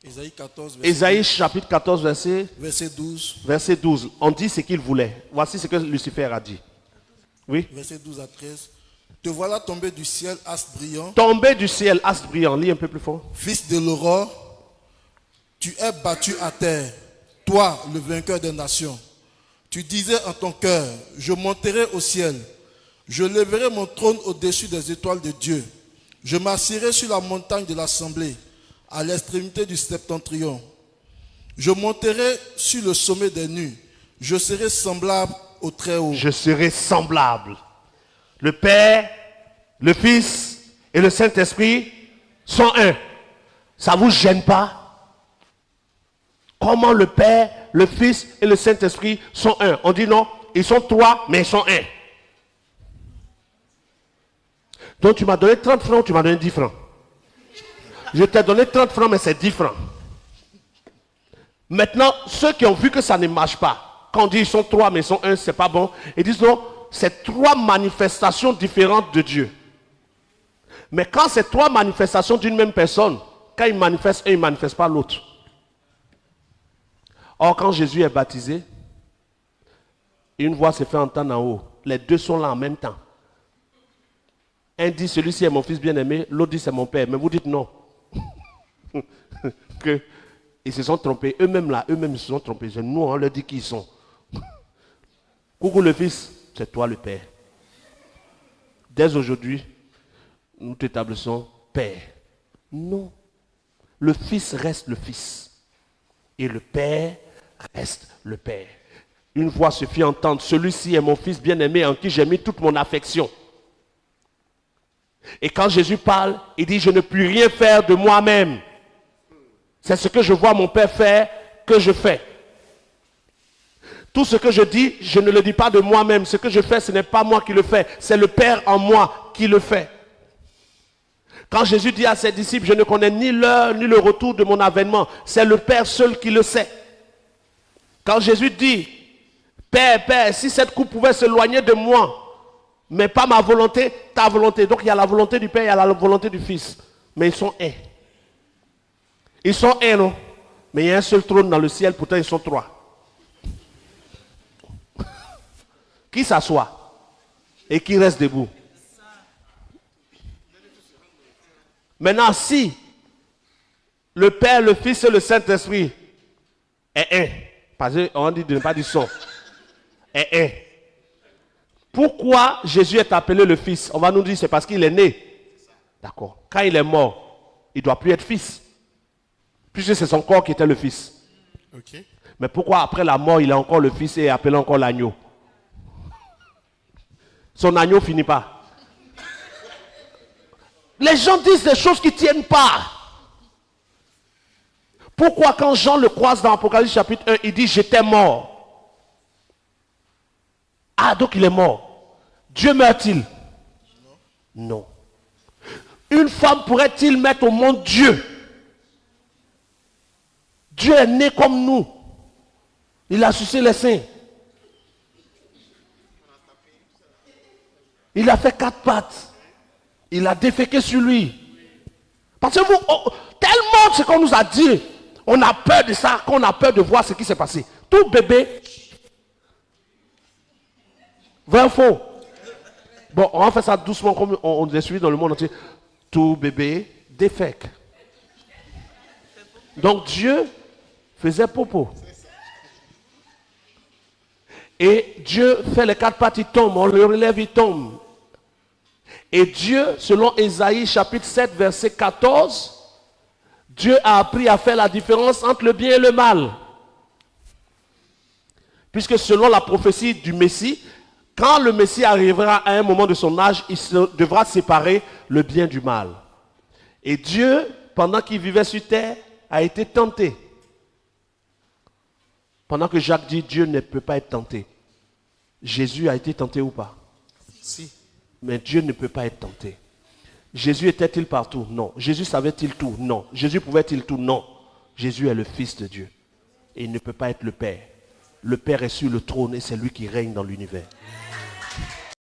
Ésaïe 14, Ésaïe chapitre 14, verset 12. Verset 12. On dit ce qu'il voulait. Voici ce que Lucifer a dit. Oui. Verset 12 à 13. Te voilà tombé du ciel, astre brillant. Tombé du ciel, astre brillant. Lis un peu plus fort. Fils de l'aurore, tu es battu à terre, toi, le vainqueur des nations. Tu disais en ton cœur, je monterai au ciel, je lèverai mon trône au-dessus des étoiles de Dieu. Je m'assierai sur la montagne de l'assemblée, à l'extrémité du septentrion. Je monterai sur le sommet des nues. Je serai semblable au Très-Haut. Je serai semblable. Le Père, le Fils et le Saint-Esprit sont un. Ça ne vous gêne pas? Comment le Père, le Fils et le Saint-Esprit sont un? On dit non, ils sont trois, mais ils sont un. Donc tu m'as donné 30 francs, tu m'as donné 10 francs. Je t'ai donné 30 francs, mais c'est 10 francs. Maintenant, ceux qui ont vu que ça ne marche pas, quand on dit ils sont trois, mais ils sont un, c'est pas bon, ils disent non, c'est trois manifestations différentes de Dieu. Mais quand c'est trois manifestations d'une même personne, quand il manifeste un, il ne manifeste pas l'autre. Or, quand Jésus est baptisé, une voix se fait entendre en haut. Les deux sont là en même temps. Un dit, celui-ci est mon fils bien-aimé, l'autre dit, c'est mon père. Mais vous dites non. Que ils se sont trompés. Eux-mêmes là, eux-mêmes se sont trompés. Nous, on leur dit qui ils sont. Coucou le fils, c'est toi le père. Dès aujourd'hui, nous t'établissons père. Non. Le fils reste le fils. Et le père reste le père. Une voix se fit entendre. Celui-ci est mon fils bien-aimé en qui j'ai mis toute mon affection. Et quand Jésus parle, il dit, je ne puis rien faire de moi-même. C'est ce que je vois mon Père faire que je fais. Tout ce que je dis, je ne le dis pas de moi-même. Ce que je fais, ce n'est pas moi qui le fais. C'est le Père en moi qui le fait. Quand Jésus dit à ses disciples, je ne connais ni l'heure ni le retour de mon avènement. C'est le Père seul qui le sait. Quand Jésus dit, Père, Père, si cette coupe pouvait s'éloigner de moi, mais pas ma volonté, ta volonté. Donc il y a la volonté du Père, il y a la volonté du Fils. Mais ils sont un. Ils sont un, non? Mais il y a un seul trône dans le ciel, pourtant ils sont trois. Qui s'assoit et qui reste debout? Maintenant, si le Père, le Fils et le Saint-Esprit est un, parce qu'on dit de ne pas dire son, est un. Pourquoi Jésus est appelé le Fils? On va nous dire c'est parce qu'il est né. D'accord. Quand il est mort, il ne doit plus être fils. Puisque c'est son corps qui était le Fils. Okay. Mais pourquoi après la mort, il est encore le Fils et est appelé encore l'agneau? Son agneau finit pas. Les gens disent des choses qui ne tiennent pas. Pourquoi quand Jean le croise dans Apocalypse chapitre 1, il dit j'étais mort? Ah, donc il est mort. Dieu meurt-il? Non. Une femme pourrait-il mettre au monde Dieu? Dieu est né comme nous. Il a sucé les seins. Il a fait 4 pattes. Il a déféqué sur lui. Parce que tellement ce qu'on nous a dit, on a peur de ça, qu'on a peur de voir ce qui s'est passé. Tout bébé, vrai ou faux? Bon, on va faire ça doucement comme on est suivi dans le monde entier. Tout bébé défèque. Donc Dieu faisait popo. Et Dieu fait les 4 pattes, il tombe, on le relève, il tombe. Et Dieu, selon Ésaïe chapitre 7, verset 14, Dieu a appris à faire la différence entre le bien et le mal. Puisque selon la prophétie du Messie, quand le Messie arrivera à un moment de son âge, il devra séparer le bien du mal. Et Dieu, pendant qu'il vivait sur terre, a été tenté. Pendant que Jacques dit Dieu ne peut pas être tenté. Jésus a été tenté ou pas? Si. Mais Dieu ne peut pas être tenté. Jésus était-il partout? Non. Jésus savait-il tout? Non. Jésus pouvait-il tout? Non. Jésus est le Fils de Dieu. Et il ne peut pas être le Père. Le Père est sur le trône et c'est lui qui règne dans l'univers.